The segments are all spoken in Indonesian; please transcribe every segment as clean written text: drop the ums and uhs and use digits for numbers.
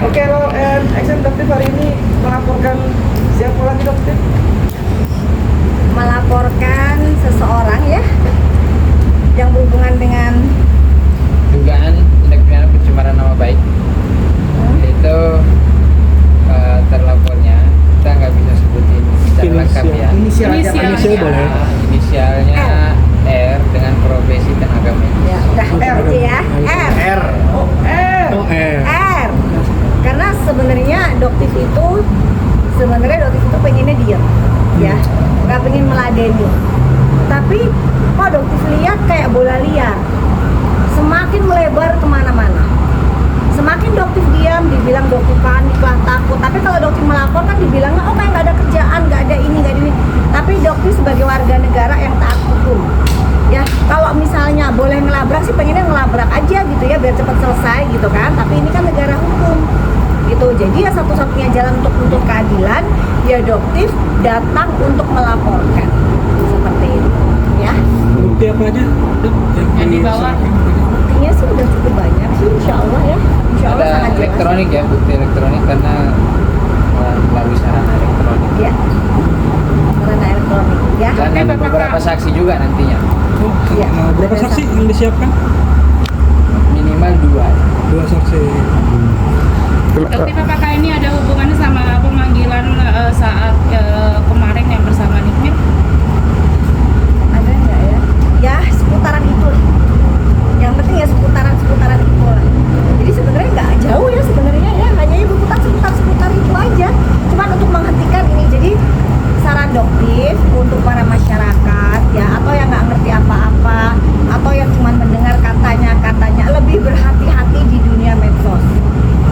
Oke, lo action dokter hari ini melaporkan siapa lagi dokter? Melaporkan seseorang ya yang berhubungan dengan dugaan tindak pidana pencemaran nama baik. Itu terlapornya kita nggak bisa sebutin secara lengkap ya. Inisial aja. Inisial boleh. Inisialnya R dengan profesi tenaga medis. ya udah R. aja ya R. Oh, Oh, R. Karena sebenarnya dokter itu pengennya diam ya, nggak pengen meladeni. Tapi kok dokter lihat kayak bola liar, semakin melebar kemana-mana. Semakin dokter diam, dibilang dokter panik lah, takut. Tapi kalau dokter melapor kan dibilangnya, oh kayak nggak ada kerjaan, nggak ada ini, nggak ada ini. Tapi dokter sebagai warga negara yang taat hukum, ya kalau misalnya boleh ngelabrak sih pengennya ngelabrak aja gitu ya, biar cepat selesai gitu kan. Tapi ini kan negara hukum gitu. Jadi ya satu-satunya jalan untuk menuntut keadilan ya dokter datang untuk melaporkan seperti itu ya. Bukti apa aja, Dok? Yang dibawa. Buktinya sih udah cukup banyak sih, insya Allah ya. Insya Allah Ada sangat jelas. elektronik ya, bukti elektronik karena melalui sarana elektronik. Ya, sarana elektronik ya. Dan ada beberapa saksi juga nantinya, Iya. Berapa saksi yang disiapkan? minimal 2. 2 saksi. Dokter PPK ini ada hubungannya sama pemanggilan saat kemarin yang bersama Nikmin? Ada nggak ya? Ya seputaran itu lah. Yang penting ya seputaran itu lah. Jadi sebenarnya nggak jauh ya sebenarnya ya, hanya ya seputar itu aja. Cuman untuk menghentikan ini, jadi saran dokter untuk para masyarakat ya, atau yang nggak ngerti apa-apa, atau yang cuma mendengar katanya lebih berhati-hati di dunia medsos.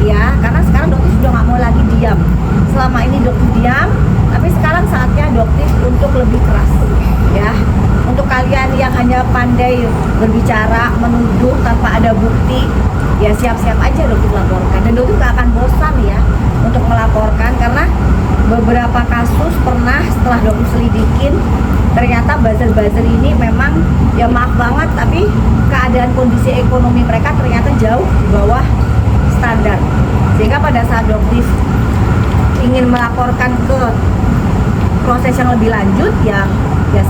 Ya, karena sekarang dokter sudah nggak mau lagi diam. Selama ini dokter diam, tapi sekarang saatnya dokter untuk lebih keras, ya. Untuk kalian yang hanya pandai berbicara, menuduh tanpa ada bukti, ya siap-siap aja dokter laporkan. Dan dokter nggak akan bosan ya untuk melaporkan, karena beberapa kasus pernah setelah dokter selidikin, ternyata buzzer-buzzer ini memang ya maaf banget, tapi keadaan kondisi ekonomi mereka ternyata jauh di bawah standar, sehingga pada saat dokter ingin melaporkan ke proses yang lebih lanjut ya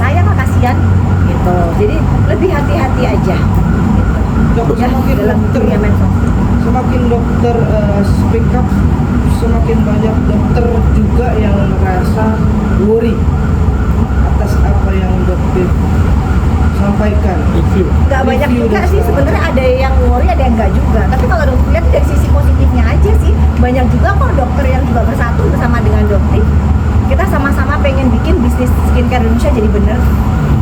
sayang lah, kasihan gitu. Jadi lebih hati-hati aja gitu. Dok, Ya, semakin dalam dokter dunia medsos. semakin dokter speak up, semakin banyak dokter juga yang merasa worry atas apa yang dokter sampaikan. Nggak banyak Review juga dan sih segala sebenarnya, ada yang worry ada yang nggak juga. Tapi kalau dokter lihat dari sisi positifnya aja sih, banyak juga kok dokter yang juga bersatu bersama dengan dokter. Kita sama-sama pengen bikin bisnis skincare Indonesia jadi bener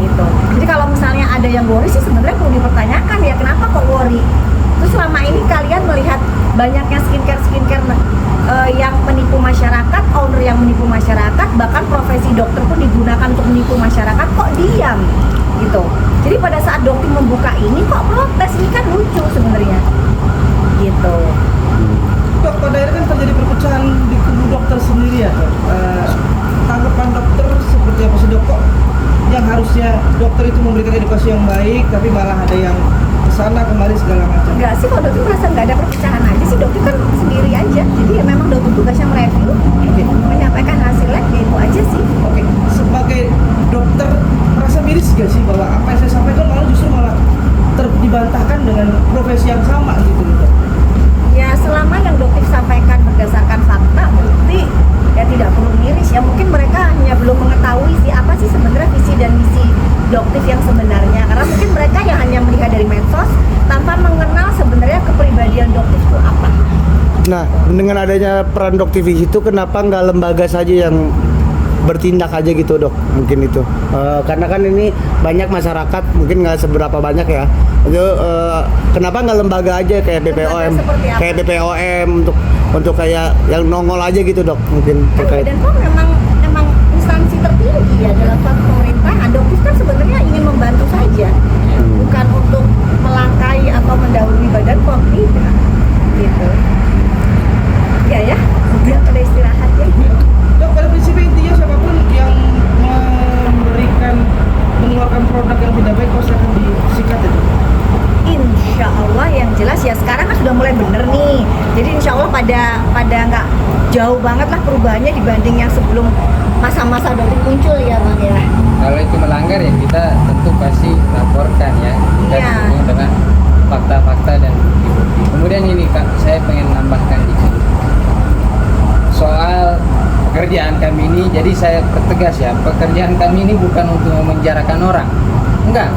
gitu. Jadi kalau misalnya ada yang worry sih sebenarnya perlu dipertanyakan ya, kenapa kok worry. Terus selama ini kalian melihat banyaknya skincare yang menipu masyarakat, owner yang menipu masyarakat, bahkan profesi dokter pun digunakan untuk menipu masyarakat, kok diam gitu. Jadi pada saat dokter membuka ini kok protes, ini kan lucu sebenarnya gitu. Dok, pada akhirnya kan terjadi perpecahan di kubu dokter sendiri ya, Dok. Tanggapan dokter seperti apa sih, Dok? Kok yang harusnya dokter itu memberikan edukasi yang baik, tapi malah ada yang kesana kemari segala macam. Enggak sih, kalau dokter merasa nggak ada perpecahan aja sih, dokter kan sendiri aja. Jadi ya memang dokter tugasnya mereview, menyampaikan hasilnya, ya itu aja sih. Oke, sebagai dokter merasa miris gak sih bahwa apa yang saya sampaikan malah dibantahkan dengan profesi yang sama gitu, Dok? Ya selama yang dokter sampaikan berdasarkan fakta, bukti, ya tidak perlu miris ya. Mungkin mereka hanya belum mengetahui sih apa sih sebenarnya visi dan misi dokter yang sebenarnya, karena mungkin mereka yang hanya melihat dari medsos tanpa mengenal sebenarnya kepribadian dokter itu apa. Nah, dengan adanya peran Dok TV itu, kenapa nggak lembaga saja yang bertindak aja gitu, Dok? Mungkin itu karena kan ini banyak masyarakat, mungkin nggak seberapa banyak ya. Itu kenapa nggak lembaga aja kayak BPOM, seperti apa? kayak BPOM untuk kayak yang nongol aja gitu, Dok? Mungkin terkait. Dan kok memang instansi tertinggi ya dalam pemerintahan. Dokter kan sebenarnya ingin membantu saja, bukan untuk melangkai atau mendahului badan pom, tidak gitu. Ya, pada istirahat ya. Dok, pada prinsipnya intinya siapapun yang mengeluarkan produk yang tidak baik pasti akan disikat ya, Dok? Insya Allah yang ya sekarang kan sudah mulai bener nih. Jadi insya Allah pada nggak jauh banget lah perubahannya dibanding yang sebelum masa-masa dokter muncul ya Bang ya. Kalau itu melanggar ya kita tentu pasti laporkan ya. Kita Iya. dukung dengan fakta-fakta dan bukti-bukti. Kemudian ini Kak, saya pengen nambahkan dikit soal pekerjaan kami ini. Jadi saya pertegas ya, pekerjaan kami ini bukan untuk memenjarakan orang, enggak.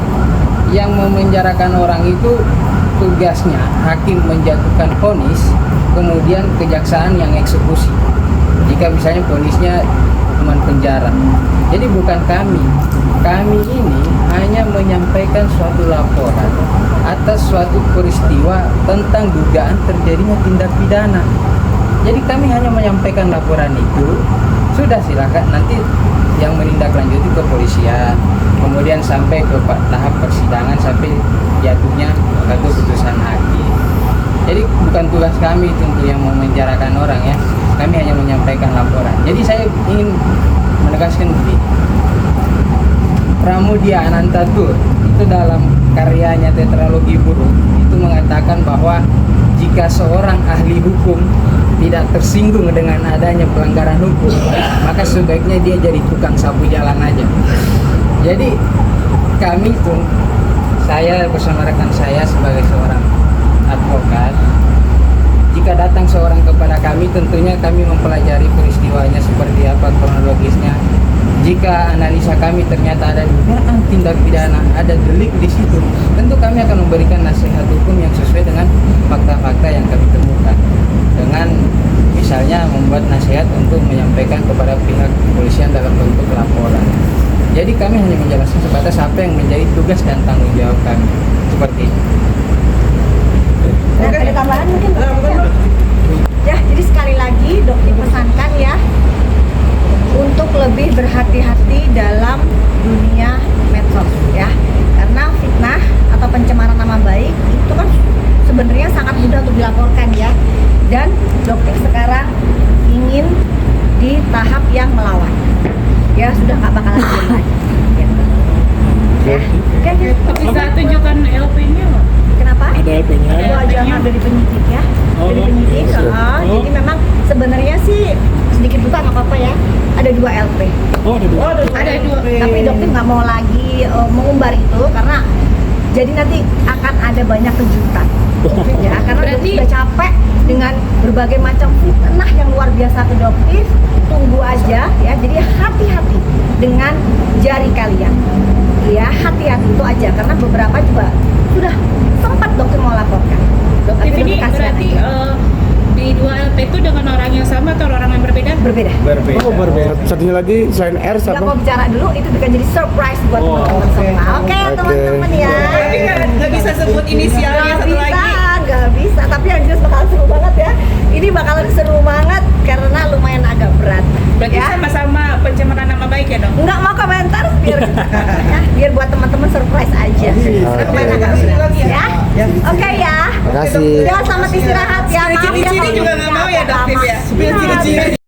Yang memenjarakan orang itu tugasnya hakim menjatuhkan vonis, kemudian kejaksaan yang eksekusi jika misalnya vonisnya hukuman penjara. Jadi bukan kami ini hanya menyampaikan suatu laporan atas suatu peristiwa tentang dugaan terjadinya tindak pidana. Jadi kami hanya menyampaikan laporan itu, sudah silakan nanti yang menindaklanjuti kepolisian, kemudian sampai ke tahap persidangan sampai jatuhnya satu putusan hakim. Jadi bukan tugas kami tentu yang memenjarakan orang ya, kami hanya menyampaikan laporan. Jadi saya ingin menegaskan begini, Pramudia Anantatur itu dalam karyanya Tetralogi Buruk itu mengatakan bahwa jika seorang ahli hukum tidak tersinggung dengan adanya pelanggaran hukum, maka sebaiknya dia jadi tukang sapu jalan aja. Jadi kami pun, saya bersama rekan saya sebagai seorang advokat, jika datang seorang kepada kami, tentunya kami mempelajari peristiwanya seperti apa kronologisnya. Jika analisa kami ternyata ada dugaan tindak pidana, ada delik di situ, tentu kami akan memberikan nasihat hukum yang sesuai dengan fakta-fakta yang kami temukan. Dengan misalnya membuat nasihat untuk menyampaikan kepada pihak kepolisian dalam bentuk laporan. Jadi kami hanya menjelaskan sebatas apa yang menjadi tugas dan tanggung jawab kami. Seperti itu. Nah, ada tambahan mungkin Dok? Ya, jadi sekali lagi Dok dipesankan ya untuk lebih berhati-hati dalam dunia medsos ya, karena fitnah atau pencemaran nama baik itu kan sebenarnya sangat mudah untuk dilaporkan ya, dan dokter sekarang ingin di tahap yang melawan ya, sudah nggak bakalan diam lagi gitu. Ya, oke. Bisa tunjukkan LP-nya nggak? Kenapa? Ada LP-nya. Itu aja dari penyidik ya, dari Oh, penyidik. iya. Oh. Jadi memang sebenarnya sih sedikit buka nggak apa-apa ya. Ada 2 LP. Oh, ada 2. Ada 2. Tapi dokter nggak mau lagi mengumbar itu karena jadi nanti akan ada banyak kejutan. Ya, karena dokter Berarti- sudah capek dengan berbagai macam fitnah yang luar biasa ke dokter. Tunggu aja ya. Jadi hati-hati dengan jari kalian. Ya, hati-hati itu aja karena beberapa juga sudah sempat dokter mau laporkan. Dokter Tapi ini dokter kasihan berarti aja. di 2 LP itu dengan orang yang sama atau orang yang berbeda? Berbeda. Oh, berbeda. Satunya lagi selain R Nggak siapa? mau bicara dulu, itu bisa jadi surprise buat Oh, teman-teman oke. semua. Oke, Oke. teman-teman ya. Tapi nggak bisa sebut inisialnya Nggak satu lagi. nggak bisa. Tapi yang jelas bakal seru banget ya. Ini bakalan seru banget karena lumayan agak berat. Berarti ya. sama-sama pencemaran nama baik ya dok? Nggak mau komentar biar ya, biar buat teman-teman surprise aja. Lumayan agak berat ya. Ya. Oke ya. Makasih. Ya, selamat istirahat ya. Maaf ya Ciri-ciri kalau juga nggak mau ya, agak Dokter, lama. ya? Ciri-ciri.